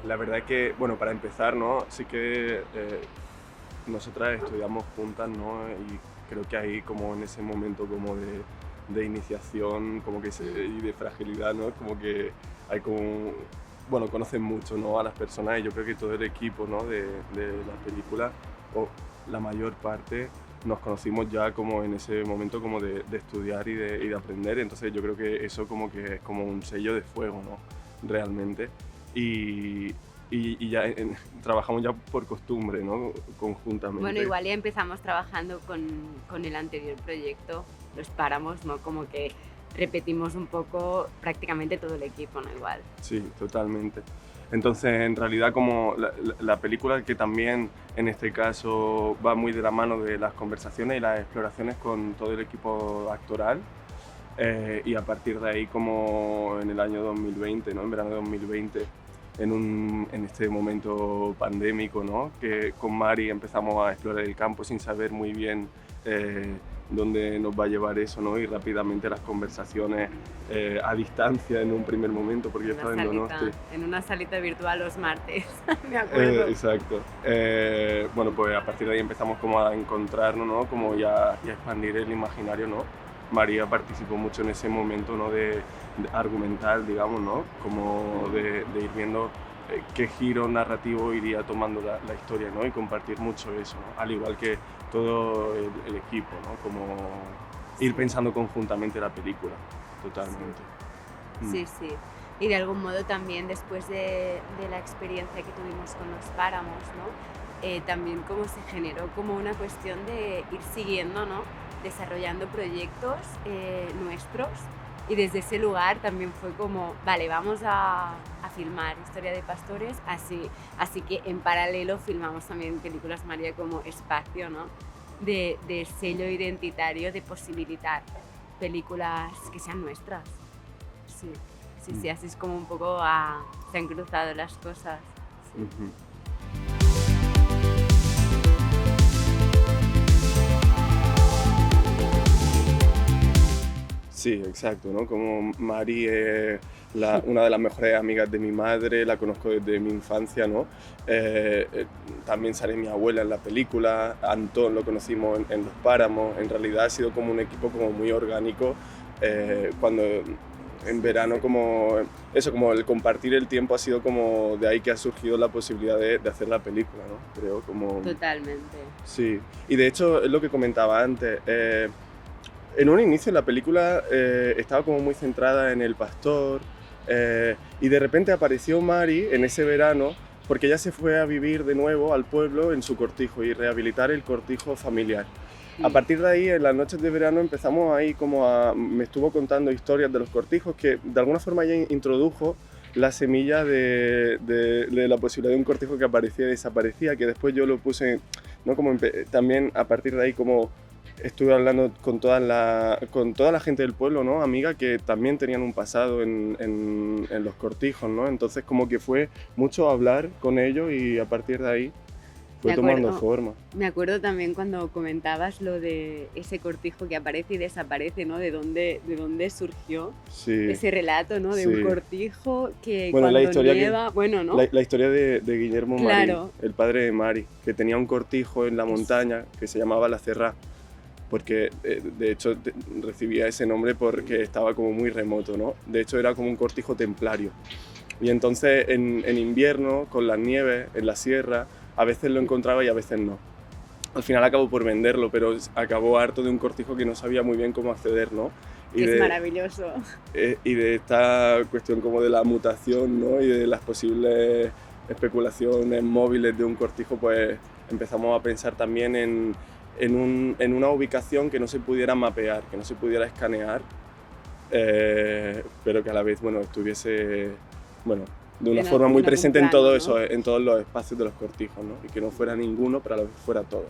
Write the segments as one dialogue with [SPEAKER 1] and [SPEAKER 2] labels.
[SPEAKER 1] la verdad es que, bueno, para empezar, ¿no? Sí que nosotras estudiamos juntas, ¿no? Y creo que ahí como en ese momento como de iniciación como que y de fragilidad, ¿no? Como que hay como, bueno, conocen mucho, ¿no? A las personas y yo creo que todo el equipo, ¿no? De la película, o la mayor parte, nos conocimos ya como en ese momento como de estudiar y de aprender, entonces yo creo que eso como que es como un sello de fuego, ¿no? Realmente. Y, y ya trabajamos ya por costumbre, ¿no?
[SPEAKER 2] Bueno,
[SPEAKER 1] Conjuntamente.
[SPEAKER 2] igual ya empezamos trabajando con el anterior proyecto, Los Páramos, ¿no? Como que repetimos un poco prácticamente todo el equipo, ¿no? Igual.
[SPEAKER 1] Sí, totalmente. Entonces, en realidad, como la película que también en este caso va muy de la mano de las conversaciones y las exploraciones con todo el equipo actoral, y a partir de ahí, como en el año 2020, ¿no? En verano de 2020, en este momento pandémico, ¿no? Que con Mari empezamos a explorar el campo sin saber muy bien eh, dónde nos va a llevar eso, ¿no? Y rápidamente las conversaciones a distancia en un primer momento, porque yo estaba en Donosti.
[SPEAKER 2] En una salita virtual los martes, me acuerdo.
[SPEAKER 1] Exacto. Bueno, pues a partir de ahí empezamos como a encontrarnos, ¿no? Como ya, ya expandir el imaginario, ¿no? María participó mucho en ese momento, ¿no? De argumental, digamos, ¿no? Como de ir viendo qué giro narrativo iría tomando la historia, ¿no? Y compartir mucho eso, ¿no? Al igual que todo el equipo, ¿no? Como ir
[SPEAKER 2] Sí,
[SPEAKER 1] pensando conjuntamente la película,
[SPEAKER 2] sí,
[SPEAKER 1] totalmente. Mm.
[SPEAKER 2] sí, sí. Y de algún modo también después de la experiencia que tuvimos con Los Páramos, ¿no? También como se generó como una cuestión de ir siguiendo, ¿no? Desarrollando proyectos nuestros y desde ese lugar también fue como, vale, vamos a filmar Historia de Pastores, así que en paralelo filmamos también películas María como espacio, ¿no? De sello identitario, de posibilitar películas que sean nuestras. Sí, sí,
[SPEAKER 1] Mm.
[SPEAKER 2] sí, así es como un poco se han cruzado las cosas. Sí.
[SPEAKER 1] Ujú. Sí, exacto, ¿no? Como Mari es una de las mejores amigas de mi madre, la conozco desde mi infancia, ¿no? También sale mi abuela en la película, Antón lo conocimos en Los Páramos, en realidad ha sido como un equipo como muy orgánico, cuando en verano como eso, como el compartir el tiempo ha sido como de ahí que ha surgido la posibilidad de hacer la película, ¿no? Creo, como...
[SPEAKER 2] Totalmente.
[SPEAKER 1] Sí, y de hecho es lo que comentaba antes. En un inicio la película estaba como muy centrada en el pastor, y de repente apareció Mari en ese verano porque ella se fue a vivir de nuevo al pueblo en su cortijo y rehabilitar el cortijo familiar. A
[SPEAKER 2] Mm.
[SPEAKER 1] partir de ahí, en las noches de verano empezamos ahí como me estuvo contando historias de los cortijos que de alguna forma ella introdujo la semilla de la posibilidad de un cortijo que aparecía y desaparecía, que después yo lo puse, ¿no? Como también a partir de ahí como estuve hablando con toda la gente del pueblo, ¿no? Amiga que también tenían un pasado en los cortijos, ¿no? Entonces como que fue mucho hablar con ellos y a partir de ahí
[SPEAKER 2] Me
[SPEAKER 1] fue tomando
[SPEAKER 2] acuerdo,
[SPEAKER 1] forma.
[SPEAKER 2] me acuerdo también cuando comentabas lo de ese cortijo que aparece y desaparece, ¿no? De dónde surgió
[SPEAKER 1] Sí,
[SPEAKER 2] ese relato, ¿no? De un
[SPEAKER 1] sí.
[SPEAKER 2] cortijo que
[SPEAKER 1] Bueno,
[SPEAKER 2] cuando nieva, bueno, ¿no?
[SPEAKER 1] la historia de Guillermo Marín,
[SPEAKER 2] Claro,
[SPEAKER 1] el padre de Mari, que tenía un cortijo en la
[SPEAKER 2] es,
[SPEAKER 1] montaña que se llamaba La Cerrá, porque de hecho recibía ese nombre porque estaba como muy remoto, ¿no? De hecho era como un cortijo templario. Y entonces en invierno, con las nieves en la sierra, a veces lo encontraba y a veces no. Al final acabó por venderlo, pero acabó harto de un cortijo que no sabía muy bien cómo acceder, ¿no? Y
[SPEAKER 2] que es
[SPEAKER 1] de,
[SPEAKER 2] maravilloso.
[SPEAKER 1] y de esta cuestión como de la mutación, ¿no? Y de las posibles especulaciones móviles de un cortijo, pues empezamos a pensar también en una ubicación que no se pudiera mapear, que no se pudiera escanear, pero que a la vez, bueno, estuviese, bueno, de una forma muy
[SPEAKER 2] En algún
[SPEAKER 1] presente en
[SPEAKER 2] plano,
[SPEAKER 1] todo
[SPEAKER 2] ¿no?
[SPEAKER 1] eso, en todos los espacios de los cortijos, ¿no? Y que no fuera ninguno, pero a la vez fuera todo.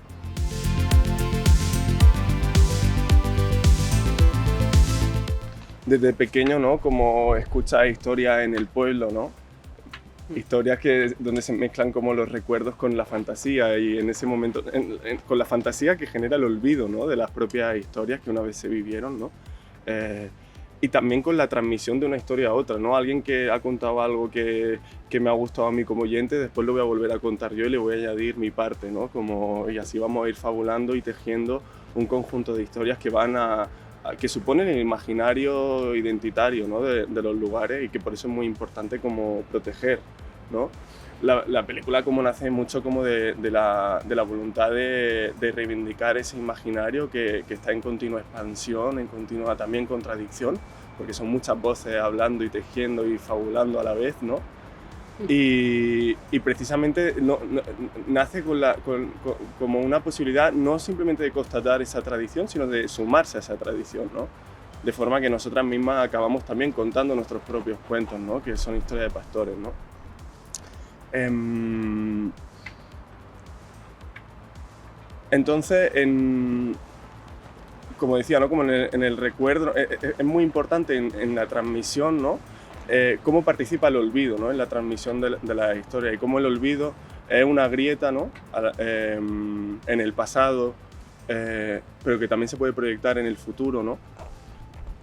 [SPEAKER 1] Desde pequeño, ¿no? Como escuchar historias en el pueblo, ¿no?
[SPEAKER 2] Mm.
[SPEAKER 1] Historias donde se mezclan como los recuerdos con la fantasía y en ese momento, con la fantasía que genera el olvido, ¿no? De las propias historias que una vez se vivieron, ¿no? Eh, y también con la transmisión de una historia a otra, ¿no? Alguien que ha contado algo que me ha gustado a mí como oyente, después lo voy a volver a contar yo y le voy a añadir mi parte, ¿no? Y así vamos a ir fabulando y tejiendo un conjunto de historias que que suponen el imaginario identitario, ¿no? de los lugares, y que por eso es muy importante como proteger, ¿no? La película como nace mucho como de la voluntad de reivindicar ese imaginario que está en continua expansión, en continua también contradicción, porque son muchas voces hablando y tejiendo y fabulando a la vez, ¿no? Y precisamente nace como una posibilidad no simplemente de constatar esa tradición, sino de sumarse a esa tradición, ¿no? De forma que nosotras mismas acabamos también contando nuestros propios cuentos, ¿no? Que son historias de pastores, ¿no? Entonces, como decía, ¿no? Como en el recuerdo, es muy importante en la transmisión, ¿no? Cómo participa el olvido, ¿no? En la transmisión de la historia, y cómo el olvido es una grieta, ¿no? En el pasado, pero que también se puede proyectar en el futuro, ¿no?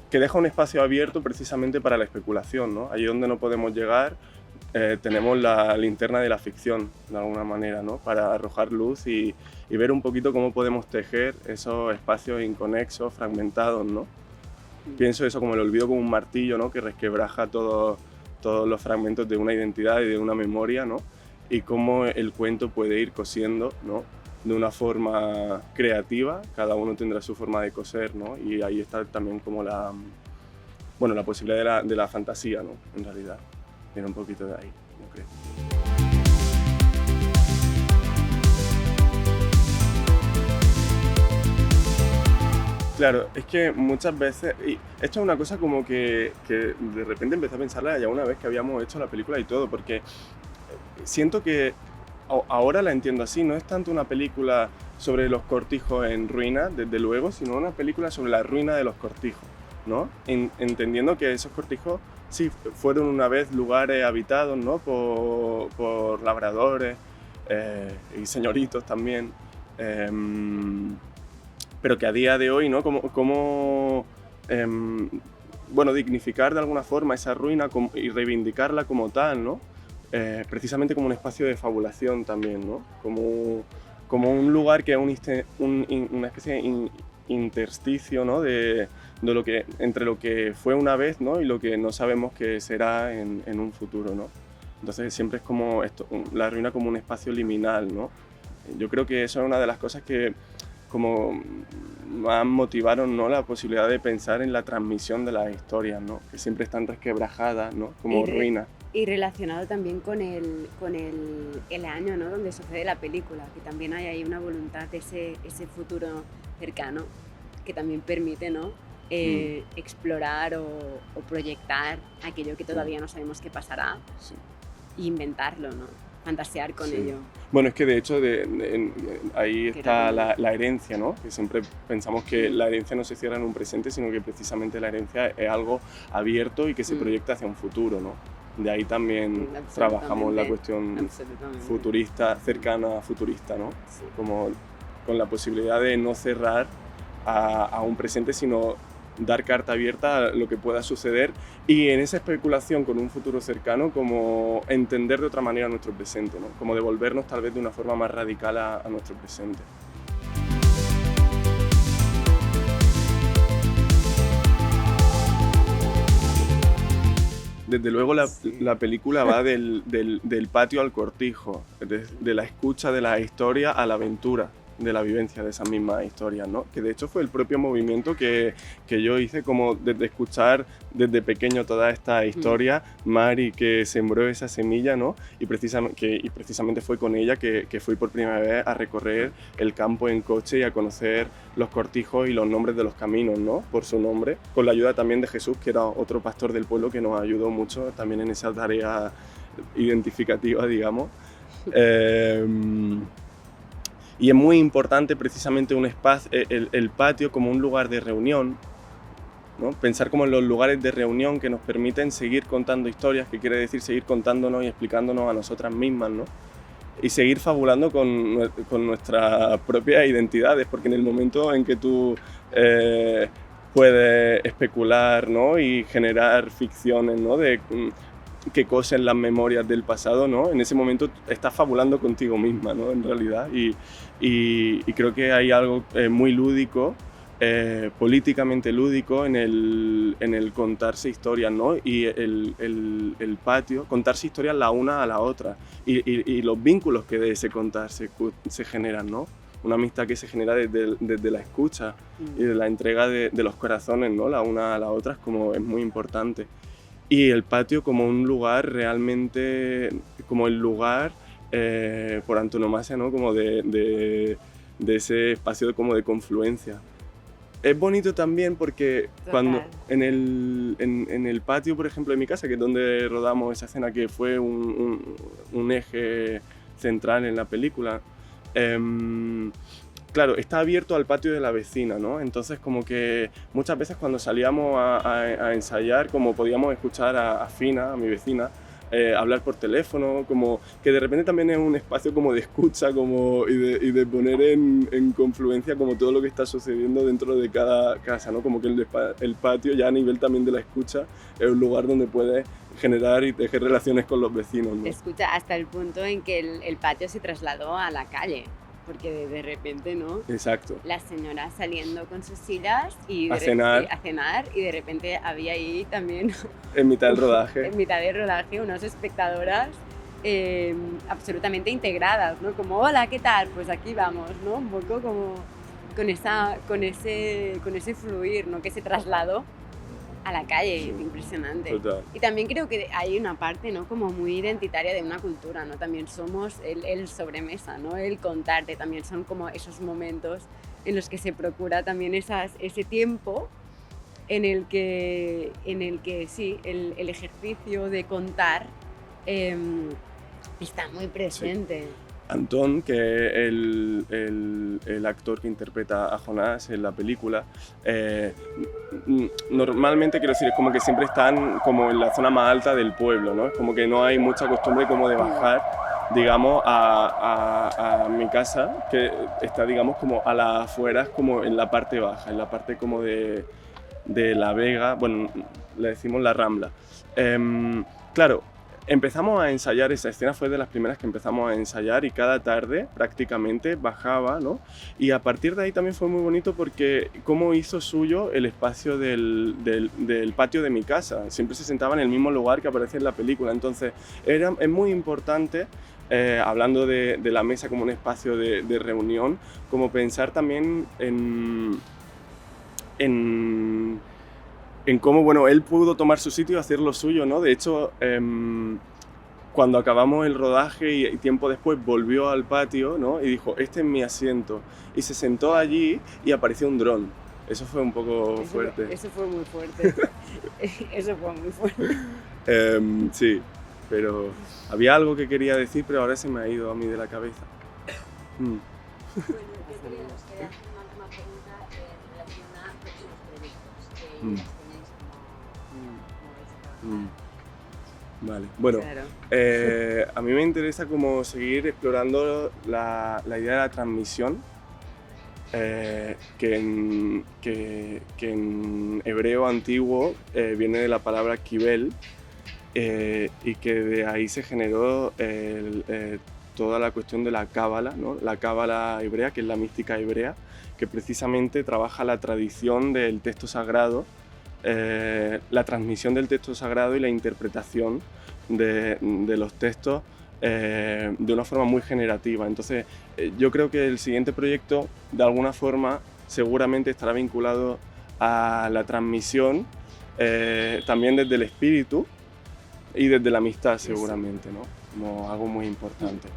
[SPEAKER 1] Que deja un espacio abierto precisamente para la especulación, ¿no? Allí donde no podemos llegar, tenemos la linterna de la ficción, de alguna manera, ¿no? Para arrojar luz y ver un poquito cómo podemos tejer esos espacios inconexos, fragmentados, ¿no? Pienso eso como el olvido como un martillo, ¿no? Que resquebraja todos los fragmentos de una identidad y de una memoria, ¿no? Y cómo el cuento puede ir cosiendo, ¿no? De una forma creativa, cada uno tendrá su forma de coser, ¿no? Y ahí está también como la posibilidad de la fantasía, ¿no? En realidad, viene un poquito de ahí, yo creo. Claro, es que muchas veces, y esto es una cosa como que de repente empecé a pensarla ya una vez que habíamos hecho la película y todo, porque siento que ahora la entiendo así, no es tanto una película sobre los cortijos en ruina, desde luego, sino una película sobre la ruina de los cortijos, ¿no? Entendiendo que esos cortijos sí fueron una vez lugares habitados, ¿no? por labradores y señoritos también, pero que a día de hoy, ¿no? Dignificar de alguna forma esa ruina y reivindicarla como tal, ¿no? Precisamente como un espacio de fabulación también, ¿no? Como un lugar que es una especie de intersticio, ¿no? Entre lo que fue una vez, ¿no? Y lo que no sabemos que será en un futuro, ¿no? Entonces siempre es como la ruina como un espacio liminal, ¿no? Yo creo que eso es una de las cosas que como más motivaron, ¿no? La posibilidad de pensar en la transmisión de las historias, ¿no? Que siempre están resquebrajadas, ¿no? Como ruinas.
[SPEAKER 2] Y relacionado también con el año, ¿no? Donde sucede la película, que también hay ahí una voluntad de ese futuro cercano que también permite, ¿no? Explorar o proyectar aquello que todavía no sabemos qué pasará,
[SPEAKER 1] sí.
[SPEAKER 2] E inventarlo, ¿no? Fantasear con ello.
[SPEAKER 1] Bueno, es que de hecho ahí está la herencia, ¿no? Que siempre pensamos que la herencia no se cierra en un presente, sino que precisamente la herencia es algo abierto y que se proyecta hacia un futuro, ¿no? De ahí también trabajamos la cuestión futurista, cercana a futurista, ¿no? Sí. Como con la posibilidad de no cerrar a un presente, sino dar carta abierta a lo que pueda suceder, y en esa especulación con un futuro cercano, como entender de otra manera nuestro presente, ¿no? Como devolvernos tal vez de una forma más radical a nuestro presente. Desde luego la película va del patio al cortijo, de la escucha de la historia a la aventura de la vivencia de esas mismas historias, ¿no? Que de hecho fue el propio movimiento que yo hice, como de escuchar desde pequeño toda esta historia, Mari que sembró esa semilla, ¿no? Y precisamente fue con ella que fui por primera vez a recorrer el campo en coche y a conocer los cortijos y los nombres de los caminos, ¿no? Por su nombre, con la ayuda también de Jesús, que era otro pastor del pueblo que nos ayudó mucho también en esa tarea identificativa, digamos. Y es muy importante precisamente un espacio, el patio como un lugar de reunión, ¿no? Pensar como en los lugares de reunión que nos permiten seguir contando historias, que quiere decir seguir contándonos y explicándonos a nosotras mismas, ¿no? Y seguir fabulando con nuestras propias identidades, porque en el momento en que tú puedes especular, ¿no? Y generar ficciones, ¿no? Que cosen las memorias del pasado, ¿no? En ese momento estás fabulando contigo misma, ¿no? En realidad, y creo que hay algo muy lúdico, políticamente lúdico en el contarse historias, ¿no? Y el patio, contarse historias la una a la otra, y los vínculos que de ese contar se generan, ¿no? Una amistad que se genera desde la escucha y de la entrega de los corazones, ¿no? La una a la otra es muy importante. Y el patio como un lugar realmente, como el lugar por antonomasia, ¿no? Como de ese espacio como de confluencia. Es bonito también porque cuando en el patio, por ejemplo, de mi casa, que es donde rodamos esa escena que fue un eje central en la película, claro, está abierto al patio de la vecina, ¿no? Entonces como que muchas veces cuando salíamos a ensayar, como podíamos escuchar a Fina, a mi vecina, hablar por teléfono, como que de repente también es un espacio como de escucha y de poner en confluencia como todo lo que está sucediendo dentro de cada casa, ¿no? Como que el patio ya a nivel también de la escucha es un lugar donde puedes generar y tejer relaciones con los vecinos, ¿no?
[SPEAKER 2] Escucha, hasta el punto en que el patio se trasladó a la calle. Porque de repente, ¿no?
[SPEAKER 1] Exacto.
[SPEAKER 2] Las señoras saliendo con sus sillas y
[SPEAKER 1] a cenar,
[SPEAKER 2] y de repente había ahí también...
[SPEAKER 1] En mitad del rodaje.
[SPEAKER 2] En mitad del rodaje, unas espectadoras absolutamente integradas, ¿no? Como, hola, ¿qué tal? Pues aquí vamos, ¿no? Un poco como con ese fluir, ¿no? Que se trasladó a la calle, sí. Impresionante.
[SPEAKER 1] Total.
[SPEAKER 2] Y también creo que hay una parte, ¿no? Como muy identitaria de una cultura, ¿no? También somos el sobremesa, ¿no? El contarte, también son como esos momentos en los que se procura también ese tiempo en el que sí, el ejercicio de contar está muy presente. Sí.
[SPEAKER 1] Antón, que es el actor que interpreta a Jonás en la película, normalmente, quiero decir, es como que siempre están como en la zona más alta del pueblo, ¿no? Es como que no hay mucha costumbre como de bajar, digamos, a mi casa, que está, digamos, como a las afueras, como en la parte baja, en la parte como de La Vega, bueno, le decimos La Rambla. Claro, empezamos a ensayar, esa escena fue de las primeras que empezamos a ensayar y cada tarde prácticamente bajaba, ¿no? Y a partir de ahí también fue muy bonito porque cómo hizo suyo el espacio del patio de mi casa. Siempre se sentaba en el mismo lugar que aparece en la película, entonces es muy importante, hablando de la mesa como un espacio de reunión, como pensar también en cómo, bueno, él pudo tomar su sitio y hacer lo suyo, ¿no? De hecho, cuando acabamos el rodaje y tiempo después volvió al patio, ¿no? Y dijo, este es mi asiento. Y se sentó allí y apareció un dron. Eso fue un poco fuerte.
[SPEAKER 2] Eso fue muy fuerte. Eso fue muy fuerte.
[SPEAKER 1] Sí, pero había algo que quería decir, pero ahora se me ha ido a mí de la cabeza.
[SPEAKER 3] Bueno, yo quería hacer una última pregunta relacionada con los proyectos que tenéis como
[SPEAKER 1] Vale, bueno,
[SPEAKER 2] claro.
[SPEAKER 1] A mí me interesa como seguir explorando la idea de la transmisión, que en hebreo antiguo viene de la palabra kibel, y que de ahí se generó toda la cuestión de la cábala, ¿no? La cábala hebrea, que es la mística hebrea, que precisamente trabaja la tradición del texto sagrado, la transmisión del texto sagrado y la interpretación de los textos de una forma muy generativa. Entonces, yo creo que el siguiente proyecto, de alguna forma, seguramente estará vinculado a la transmisión, también desde el espíritu y desde la amistad, seguramente, ¿no? Como algo muy importante.